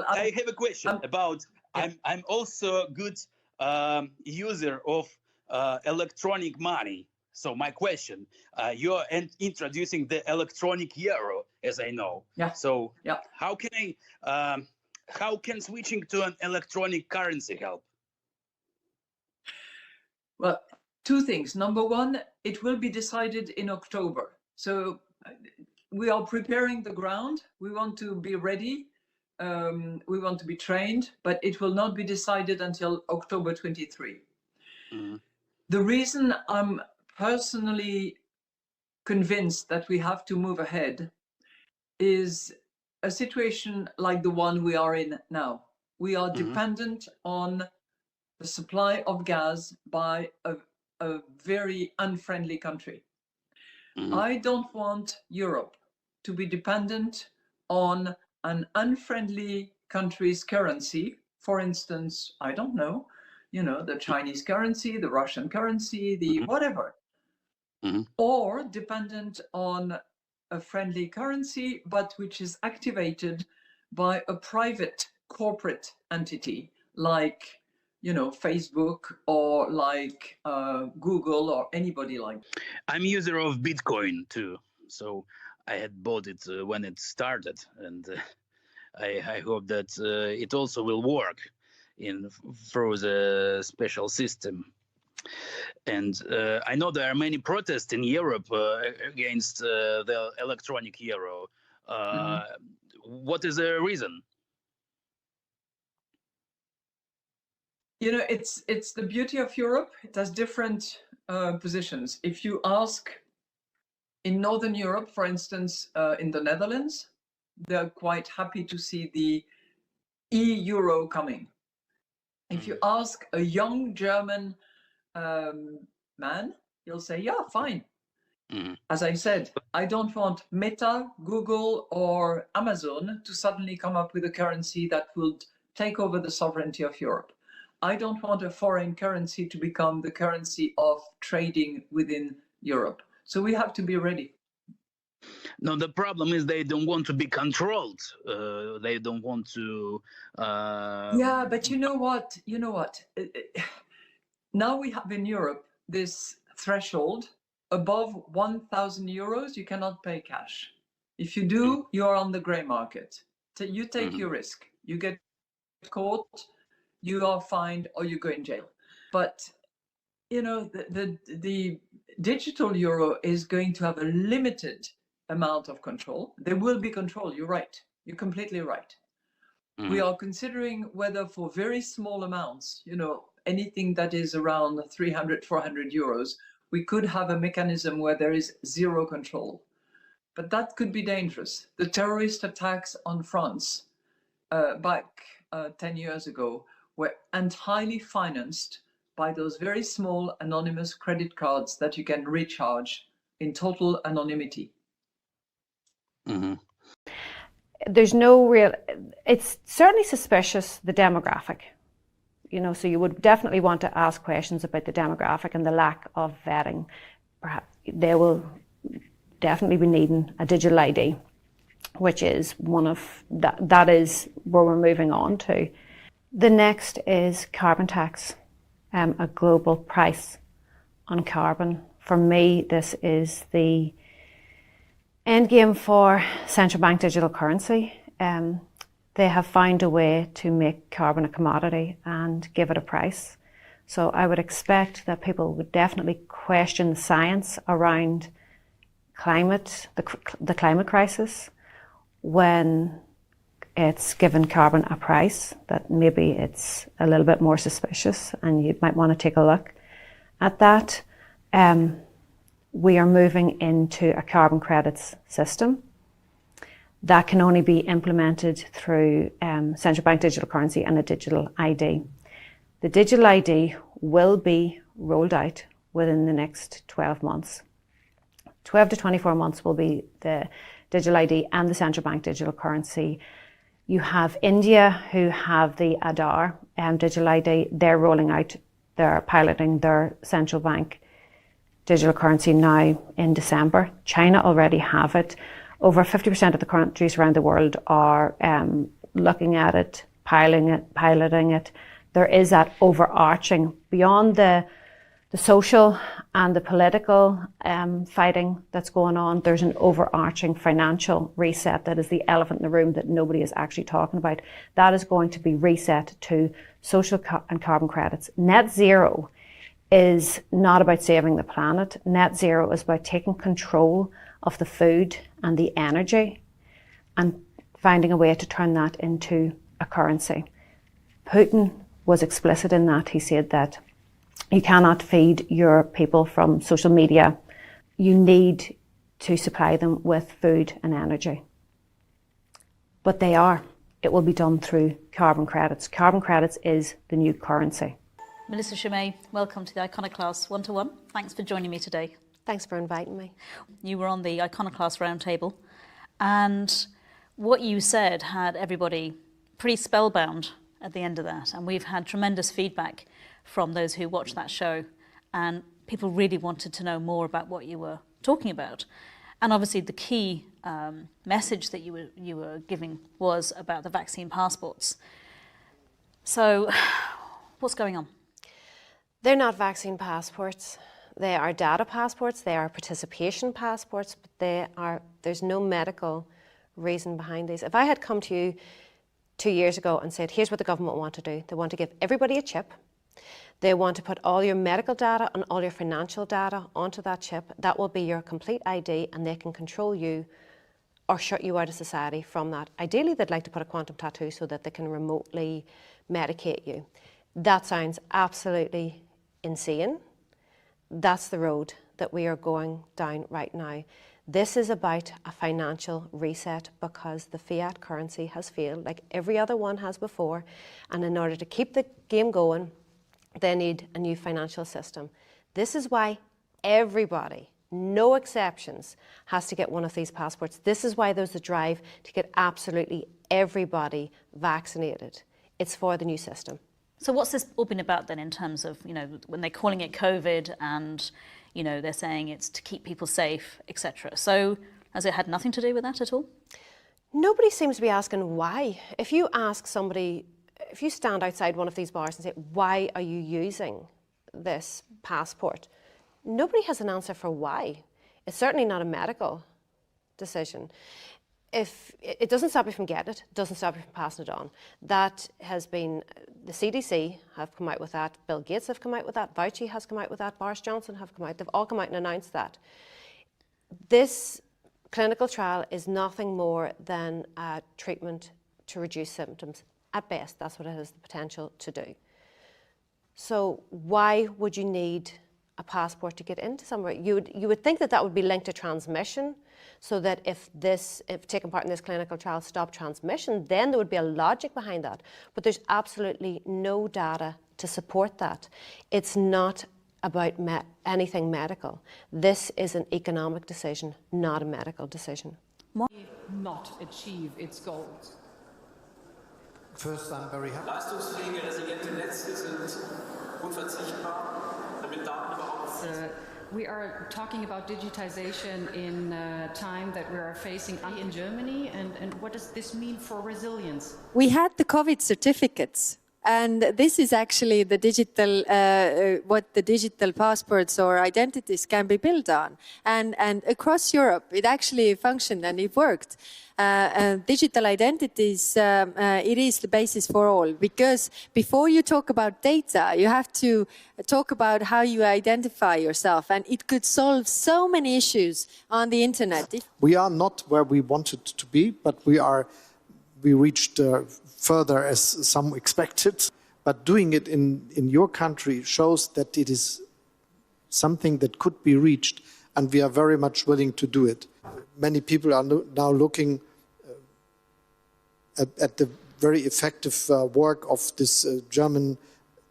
I have a question about. Yeah. I'm also a good user of electronic money. So my question: you're introducing the electronic euro, as I know. Yeah. So Yeah. how can I? How can switching to an electronic currency help? Well, two things. Number one, it will be decided in October. So we are preparing the ground. We want to be ready. We want to be trained, but it will not be decided until October 23. Mhm. The reason I'm personally convinced that we have to move ahead is a situation like the one we are in now. We are dependent on the supply of gas by a very unfriendly country. I don't want Europe to be dependent on an unfriendly country's currency. For instance, I don't know, the Chinese currency, the Russian currency, the whatever, or dependent on a friendly currency, but which is activated by a private corporate entity like Facebook or like Google or anybody like that. I'm user of Bitcoin too, so I had bought it when it started, and I hope that it also will work through the special system. And I know there are many protests in Europe against the electronic euro. What is the reason? It's the beauty of Europe. It has different positions. If you ask in Northern Europe, for instance, in the Netherlands, they're quite happy to see the e-euro coming. If you ask a young German man, he'll say, yeah, fine. As I said, I don't want Meta, Google, or Amazon to suddenly come up with a currency that will take over the sovereignty of Europe. I don't want a foreign currency to become the currency of trading within Europe. So we have to be ready. No, the problem is they don't want to be controlled. They don't want to. Yeah, but you know what? Now we have in Europe this threshold. Above 1,000 euros, you cannot pay cash. If you do, you are on the gray market. So you take your risk. You get caught, you are fined, or you go in jail. But the digital euro is going to have a limited amount of control. There will be control. You're right. You're completely right. We are considering whether for very small amounts, anything that is around 300, 400 euros, we could have a mechanism where there is zero control. But that could be dangerous. The terrorist attacks on France back 10 years ago were entirely financed by those very small anonymous credit cards that you can recharge in total anonymity. There's no real, it's certainly suspicious, the demographic. So you would definitely want to ask questions about the demographic and the lack of vetting. Perhaps they will definitely be needing a digital ID, which is one of, that is where we're moving on to. The next is carbon tax, a global price on carbon. For me, this is the end game for central bank digital currency. They have found a way to make carbon a commodity and give it a price. So I would expect that people would definitely question the science around climate, the climate crisis, when it's given carbon a price, that maybe it's a little bit more suspicious and you might want to take a look at that. We are moving into a carbon credits system that can only be implemented through central bank digital currency and a digital ID. The digital ID will be rolled out within the next 12 months. 12 to 24 months will be the digital ID and the central bank digital currency. You have India, who have the Aadhaar digital ID. They're rolling out, they're piloting their central bank digital currency now in December. China already have it. Over 50% of the countries around the world are looking at it, piloting it, there is that overarching, beyond the social and the political fighting that's going on, there's an overarching financial reset that is the elephant in the room that nobody is actually talking about. That is going to be reset to social and carbon credits. Net zero is not about saving the planet. Net zero is about taking control of the food and the energy and finding a way to turn that into a currency. Putin was explicit in that. He said that you cannot feed your people from social media. You need to supply them with food and energy. But they are. It will be done through carbon credits. Carbon credits is the new currency. Melissa Ciummei, welcome to the Iconoclast 1-to-1. Thanks for joining me today. Thanks for inviting me. You were on the Iconoclast roundtable, and what you said had everybody pretty spellbound at the end of that. And we've had tremendous feedback from those who watched that show, and people really wanted to know more about what you were talking about. And obviously the key message that you were giving was about the vaccine passports. So what's going on? They're not vaccine passports. They are data passports. They are participation passports, but there's no medical reason behind these. If I had come to you 2 years ago and said, here's what the government want to do. They want to give everybody a chip. They want to put all your medical data and all your financial data onto that chip. That will be your complete ID, and they can control you or shut you out of society from that. Ideally, they'd like to put a quantum tattoo so that they can remotely medicate you. That sounds absolutely insane. That's the road that we are going down right now. This is about a financial reset because the fiat currency has failed, like every other one has before. And in order to keep the game going, they need a new financial system. This is why everybody, no exceptions, has to get one of these passports. This is why there's a drive to get absolutely everybody vaccinated. It's for the new system. So what's this all been about then in terms of, when they're calling it COVID and, they're saying it's to keep people safe, etc. So has it had nothing to do with that at all? Nobody seems to be asking why. If you ask somebody, if you stand outside one of these bars and say, why are you using this passport? Nobody has an answer for why. It's certainly not a medical decision. If it doesn't stop you from getting it, doesn't stop you from passing it on. That has been, the CDC have come out with that, Bill Gates have come out with that, Fauci has come out with that, Boris Johnson have come out, they've all come out and announced that. This clinical trial is nothing more than a treatment to reduce symptoms. At best, that's what it has the potential to do. So why would you need a passport to get into somewhere? You would think that that would be linked to transmission, so that if taking part in this clinical trial stopped transmission, then there would be a logic behind that. But there's absolutely no data to support that. It's not about anything medical. This is an economic decision, not a medical decision. Not achieve its goals. First, I'm very happy. Leistungsfähige, resiliente Netze sind unverzichtbar, damit Daten überhaupt. We are talking about digitization in a time that we are facing in Germany, and what does this mean for resilience? We had the COVID certificates, and this is actually the digital, what the digital passports or identities can be built on. And across Europe, it actually functioned and it worked. Digital identities, it is the basis for all, because before you talk about data, you have to talk about how you identify yourself, and it could solve so many issues on the internet. We are not where we wanted to be, but we reached further as some expected. But doing it in your country shows that it is something that could be reached, and we are very much willing to do it. Many people are now looking at the very effective work of this German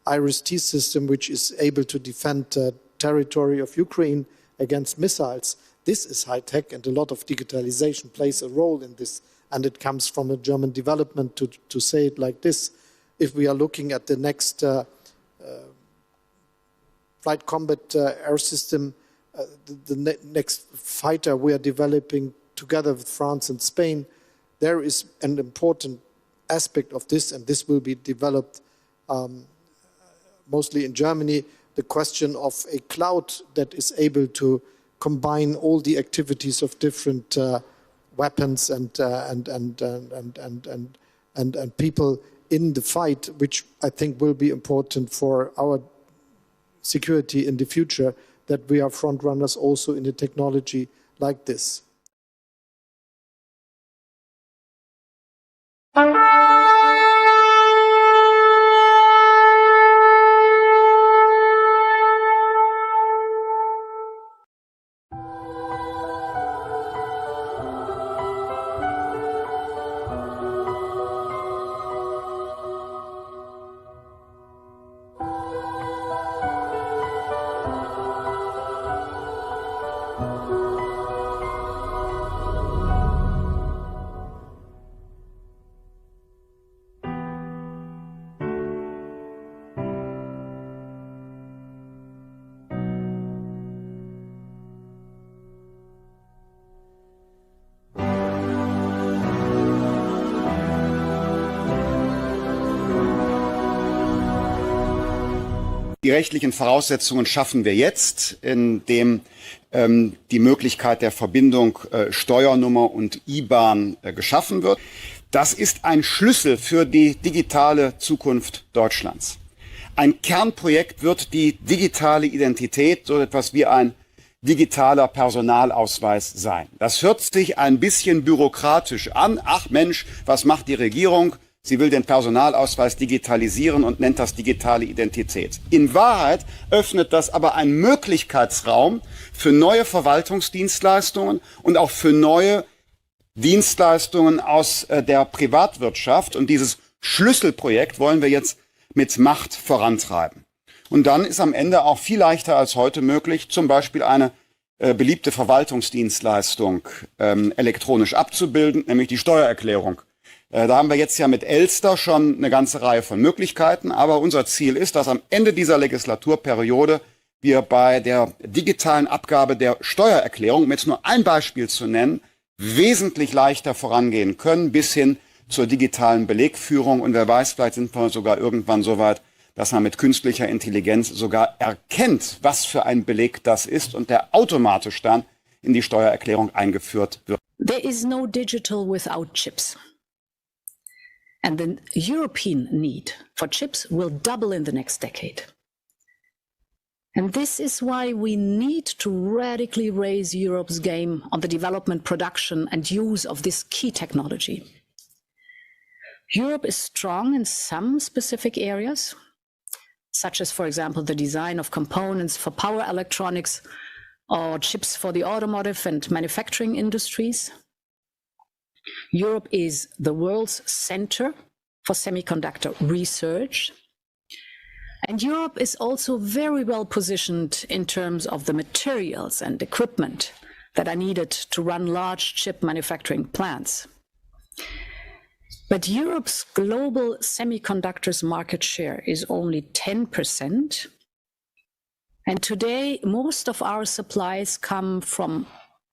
IRIS-T system, which is able to defend territory of Ukraine against missiles. This is high-tech, and a lot of digitalization plays a role in this, and it comes from a German development, to say it like this. If we are looking at the next flight combat air system, the next fighter we are developing together with France and Spain, there is an important aspect of this, and this will be developed mostly in Germany, the question of a cloud that is able to combine all the activities of different weapons and people in the fight, which I think will be important for our security in the future, that we are front runners also in a technology like this. Die rechtlichen Voraussetzungen schaffen wir jetzt, indem die Möglichkeit der Verbindung Steuernummer und IBAN geschaffen wird. Das ist ein Schlüssel für die digitale Zukunft Deutschlands. Ein Kernprojekt wird die digitale Identität, so etwas wie ein digitaler Personalausweis sein. Das hört sich ein bisschen bürokratisch an. Ach Mensch, was macht die Regierung? Sie will den Personalausweis digitalisieren und nennt das digitale Identität. In Wahrheit öffnet das aber einen Möglichkeitsraum für neue Verwaltungsdienstleistungen und auch für neue Dienstleistungen aus der Privatwirtschaft. Und dieses Schlüsselprojekt wollen wir jetzt mit Macht vorantreiben. Und dann ist am Ende auch viel leichter als heute möglich, zum Beispiel eine beliebte Verwaltungsdienstleistung elektronisch abzubilden, nämlich die Steuererklärung. Da haben wir jetzt ja mit Elster schon eine ganze Reihe von Möglichkeiten, aber unser Ziel ist, dass am Ende dieser Legislaturperiode wir bei der digitalen Abgabe der Steuererklärung, um jetzt nur ein Beispiel zu nennen, wesentlich leichter vorangehen können, bis hin zur digitalen Belegführung. Und wer weiß, vielleicht sind wir sogar irgendwann so weit, dass man mit künstlicher Intelligenz sogar erkennt, was für ein Beleg das ist und der automatisch dann in die Steuererklärung eingeführt wird. There is no digital without chips. And the European need for chips will double in the next decade. And this is why we need to radically raise Europe's game on the development, production and use of this key technology. Europe is strong in some specific areas, such as, for example, the design of components for power electronics or chips for the automotive and manufacturing industries. Europe is the world's center for semiconductor research. And Europe is also very well positioned in terms of the materials and equipment that are needed to run large chip manufacturing plants. But Europe's global semiconductors market share is only 10%. And today, most of our supplies come from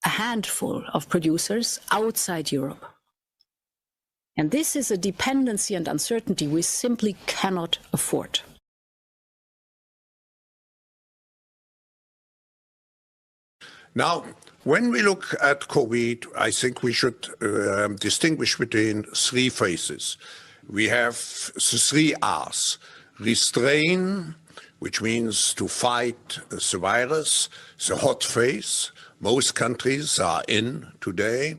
a handful of producers outside Europe. And this is a dependency and uncertainty we simply cannot afford. Now, when we look at COVID, I think we should distinguish between three phases. We have the three R's: restrain, which means to fight the virus, the hot phase. Most countries are in today.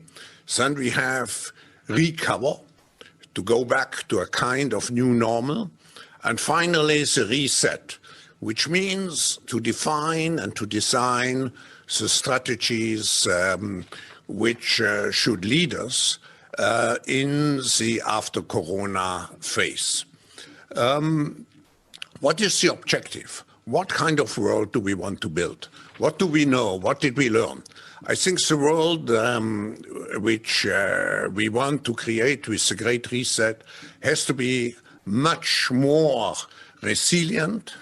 Then we have recover, to go back to a kind of new normal. And finally, the reset, which means to define and to design the strategies which should lead us in the after-corona phase. What is the objective? What kind of world do we want to build? What do we know? What did we learn? I think the world which we want to create with the Great Reset has to be much more resilient.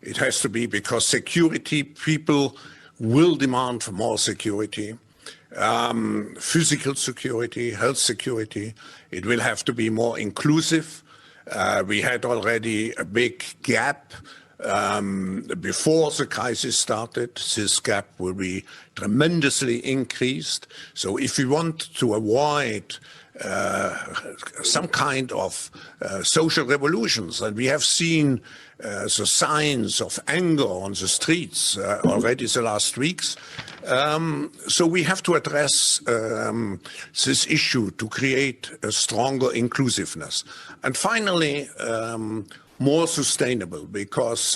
It has to be because security, people will demand more security. physical security, health security. It will have to be more inclusive. We had already a big gap before the crisis started. This gap will be tremendously increased. So if we want to avoid some kind of social revolutions, and we have seen the signs of anger on the streets already the last weeks, so we have to address this issue to create a stronger inclusiveness. And finally, more sustainable, because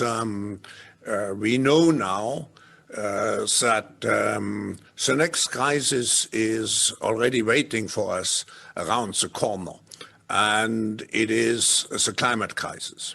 we know now that the next crisis is already waiting for us around the corner, and it is the climate crisis.